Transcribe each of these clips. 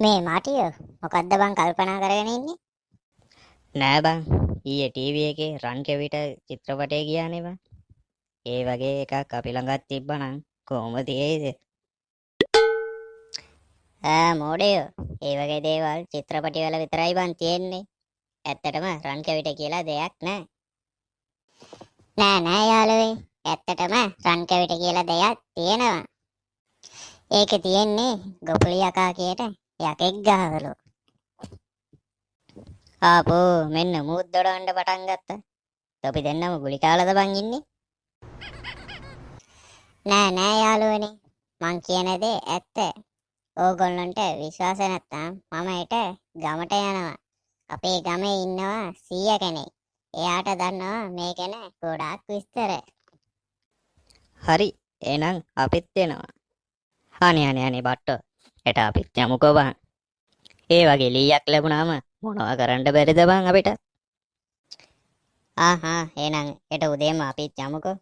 මේ මාටියෝ මොකද්ද බං කල්පනා කරගෙන ඉන්නේ? නෑ බං ඊයේ ටීවී එකේ රන් කෙවිට චිත්‍රපටය ගියානේ බං. ඒ වගේ එකක් අපි ළඟත් තිබ්බනම් කොහොම තියේද? මෝඩයෝ. ඒ වගේ දේවල් චිත්‍රපටිවල විතරයි බං තියෙන්නේ. ඇත්තටම රන් කෙවිට කියලා දෙයක් නෑ. නෑ යාළුවේ. ඇත්තටම රන් කෙවිට කියලා දෙයක් තියෙනවා. ඒකේ තියෙන්නේ ගොපුලි යකා කියන යකෙක් ගහවලු. ආපෝ මෙන්න මූත් දොඩවන්න පටන් ගත්තා. අපි දෙන්නම ගුලි කාලාද බං ඉන්නේ? නෑ යාළුවනේ. මං කියන දේ ඇත්ත. ඕගොල්ලන්ට විශ්වාස නැත්තම් මම හෙට ගමට යනවා. අපේ ගමේ ඉන්නවා සීයා කෙනෙක්. එයාට දන්නවා මේ ගැන ගොඩාක් විස්තර. හරි එහෙනම් අපිත් එනවා. අනේ බට්ටෝ. එට අපිත් යමුකෝ බං. ඒ වගේ ලීයක් ලැබුණාම මොනවා කරන්න බැරිද බං අපිට? එහෙනම් හෙට උදේම අපිත් යමුකෝ.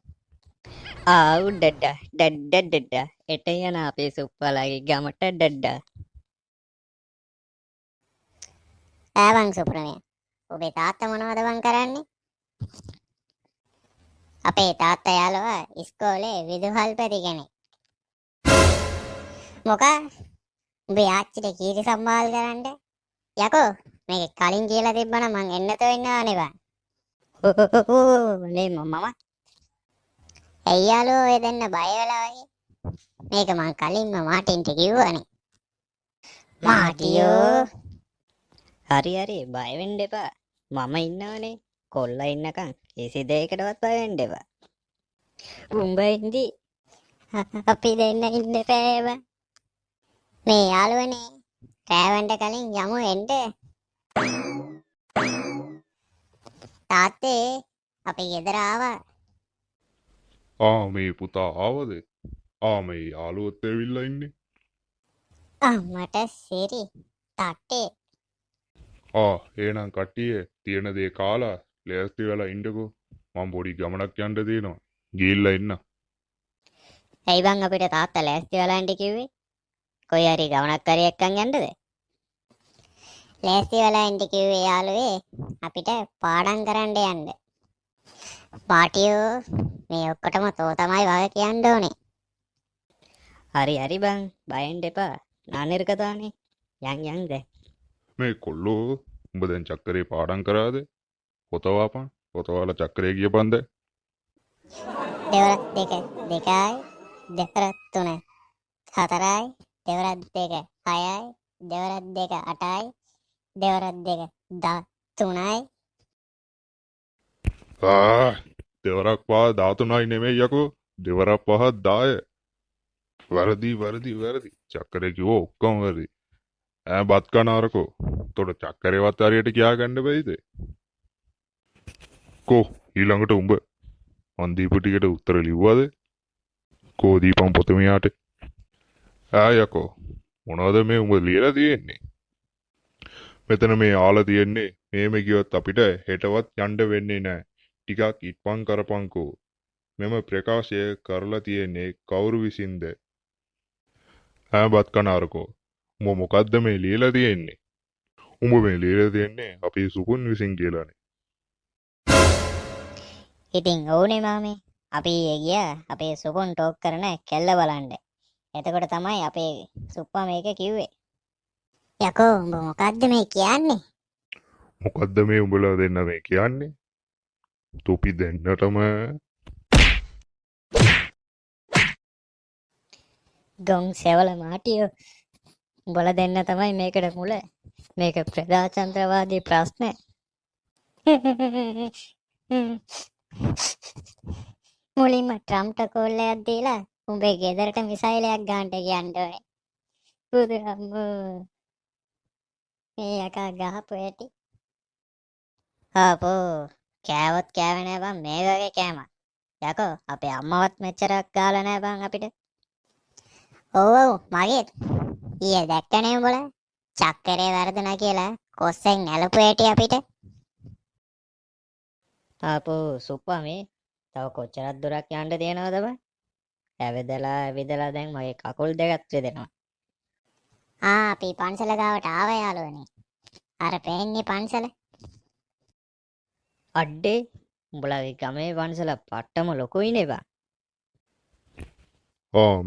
උඩඩ ඩඩඩඩ එට යන අපේ සුප්පලාගේ ගමට ඩඩ්ඩා. බං සුප්‍රමේ. ඔබේ තාත්තා මොනවද බං කරන්නේ? අපේ තාත්තා යාළුවා ඉස්කෝලේ විදුහල්පති කෙනෙක්. මොකා? උඹේ ආච්චිට කීරි සම්මාල් කරන්න? යකෝ මේක කලින් කියලා තිබ්බනම් මං එන්නතෝ ඉන්නවනේ බං. නේ මම ඇයි යාළුවෝ ඔය දෙන්න බය වෙලා වගේ? මේක මං කලින්ම මාටින්ට කිව්වනේ. මාටියෝ. හරි බය වෙන්න එපා. මම ඉන්නවනේ. කොල්ලා ඉන්නකම් කිසි දෙයකටවත් බය වෙන්න එපා. උඹ ඉඳි අපි දෙන්න ඉන්න බෑ බං. මේ යාළුවනේ කෑවන්ට කලින් යමු එන්න. තාත්තේ අපි ගෙදර ආවා. මේ පුතා ආවද? මේ යාළුවොත් ඇවිල්ලා ඉන්නේ. මට සිරි තාත්තේ. එහෙනම් කට්ටිය තියෙන දේ කාලා ලෑස්ති වෙලා ඉන්නකෝ. මම පොඩි ගමනක් යන්න තියෙනවා. ගිහිල්ලා එන්න. ඇයි බං අපිට තාත්තා ලෑස්ති වෙලා ඉන්න කිව්වේ? කොයි හරි ගමනක් කරේ එක්කන් යන්නද? ලෑස්ති වෙලා ඉන්න කිව්වේ යාළුවේ අපිට පාඩම් කරන්න යන්න. පාටියෝ මේ ඔක්කොටම තෝ තමයි වග කියන්න ඕනේ. හරි බං බයෙන් එපා. නානිර්කතානේ. යන් දැන්. මේ කොල්ලෝ උඹ දැන් චක්කරේ පාඩම් කරාද? පොත වාපන්. පොත වල චක්කරේ කියපන්ද? දෙවරක් දෙක දෙකයි දෙවරක් තුන හතරයි දෙවරක් දෙක හයයි දෙවරක් දෙක අටයි දෙවරක් දෙක 13යි. දෙවරක් පහ 13යි නෙමෙයි යකෝ. දෙවරක් පහ 10. වැරදි. චක්කරේ කිව්ව ඔක්කොම වැරදි. බත් කන අරකෝ. තොට චක්කරේවත් හරියට කියා ගන්න බැයිද? කෝ ඊළඟට උඹ මන් දීපු ටිකට උත්තර ලිව්වද? කෝ දීපන් පොත මෙයාට. යකෝ මොනවද මේ උඹ ලියලා තියෙන්නේ? මෙතන මේ ආලා තියෙන්නේ මේම කියොත් අපිට හෙටවත් යන්න වෙන්නේ නැහැ. ටිකක් ඉක්මන් කරපන්කෝ. මෙම ප්‍රකාශය කරලා තියෙන්නේ කවුරු විසින්ද? බත් කන අරකෝ. උඹ මොකද්ද මේ ලියලා තියෙන්නේ? උඹ මේ ලියලා තියෙන්නේ අපේ සුකුන් විසින් කියලානේ. ඉතින් ඕනේ මාමේ. අපි ගියා අපේ සුකුන් ටෝක් කරන කෙල්ල බලන්න. එතකොට තමයි අපේ සුප්පා මේක කිව්වේ. යකෝ උඹ මොකද්ද මේ කියන්නේ? මොකද්ද මේ උඹලා දෙන්න මේ කියන්නේ? තොපි දෙන්නටම ගොන් සෙවල මාටියෝ. උඹලා දෙන්න තමයි මේකට මුල. මේක ප්‍රජාතන්ත්‍රවාදී ප්‍රශ්න. මුලින්ම ට්‍රම්ප්ට කෝල්ලයක් දීලා උඹේ ගෙදරට මිසයිලයක් ගන්නට කියන්න ඕනේ. බුදු අම්මෝ. මේ යකා ගහපු ඇටි. ආපෝ කෑවොත් කෑවේ නෑ බං මේ වගේ කෑමක්. යකෝ අපේ අම්මවත් මෙච්චරක් ගාලා නෑ බං අපිට. ඔව් මගේත් ඊයේ දැක්කනේ උඹලා චක්කරේ වර්ධන කියලා කොස්සෙන් ඇලපු ඇටි අපිට. ආපෝ සුප්පා මේ තව කොච්චරක් දුරක් යන්න තියෙනවද බං? ඇවිදලා දැන් මගේ කකුල් දෙකත් රිදෙනවා. අපි පන්සල ගාවට ආව යාළුවනේ. අර පේන්නේ පන්සල. අඩ්ඩේ උඹලගේ ගමේ පන්සල පට්ටම ලොකුයිනේ බං.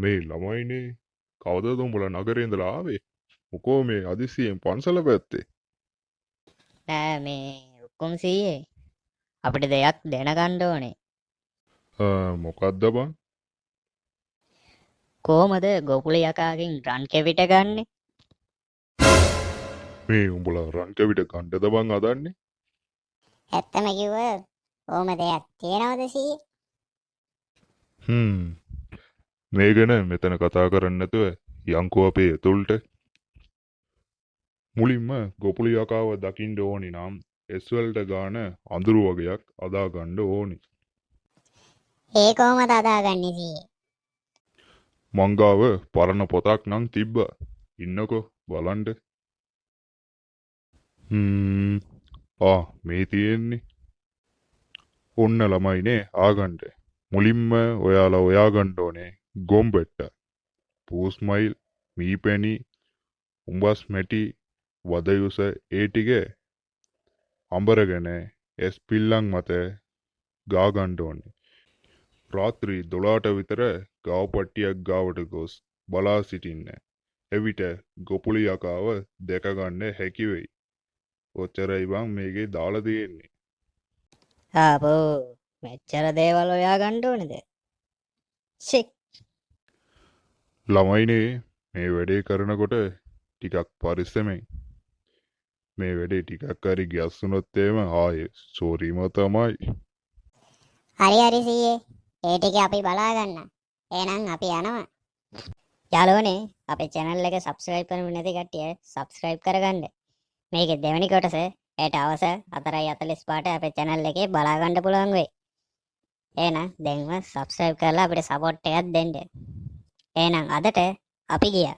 මේ ළමයිනේ කවදද උඹලා නගරේ ඉඳලා ආවේ? මොකෝ මේ අදිසියෙන් පන්සල පැත්තේ? නෑ මේ උක්කුම් සීයේ අපිට දෙයක් දැනගන්න ඕනේ. මොකද්ද බං? කොහමද ගොපුල යකාගෙන් රන් කෙවිට ගන්නෙ? මේ උඹලා රන්කවිට ගණ්ඩද බං අදන්නේ? ඇත්තම කිව්වොත් ඕම දෙයක් තියනවද සීයේ? මේ ගැන මෙතන කතා කරන්න නැතුව යංකෝ අපේ ඇතුළට. මුලින්ම ගොපුලි යකාව දකින්න ඕනි නම් එස්වලට ගාන අඳුරු වගයක් අදා ගන්න ඕනි. ඒ කොහමද අදාගන්නේ සීයේ? මංගාව පරණ පොතක් නම් තිබ්බා. ඉන්නකෝ බලන්න. මේ තියෙන්නේ. ඔන්න ළමයිනේ ආගන්න. මුලින්ම ඔයාලා හොයාගන්න ඕනේ ගොම්බෙට්ට, පූස්මයිල්, මීපැණි, උඹස් මැටි, වදයුස ඒ ටික අඹරගෙන එස් පිල්ලන් මත ගාගන්න ඕනේ. රාත්‍රී 12ට විතර ගාව පට්ටියක් ගාවට ගොස් බලා සිටින්න. එවිට ගොපුලි යකාව දැක ගන්න හැකි වෙයි. ඔච්චරයි බං මේකේ දාලා තියෙන්නේ. ආපෝ මෙච්චර දේවල් ඔයා ගන්න ඕනේද? සික් ළමයිනේ මේ වැඩේ කරනකොට ටිකක් පරිස්සමෙන්. මේ වැඩේ ටිකක් හරි ගැස්සුනොත් එහෙම ආයේ සෝරීම තමයි. හරි සීයේ. ඒ ටික අපි බලා ගන්න. එහෙනම් අපි යනවා. යාළුවනේ අපේ channel එක subscribe කරමු නැති කට්ටිය subscribe කරගන්න. මේකේ දෙවෙනි කොටස ඒට අවස 4:45ට අපේ channel එකේ බලා ගන්න පුළුවන් වෙයි. එහෙනම් දැන්ම subscribe කරලා අපිට support එකක් දෙන්න. එහෙනම් අදට අපි ගියා.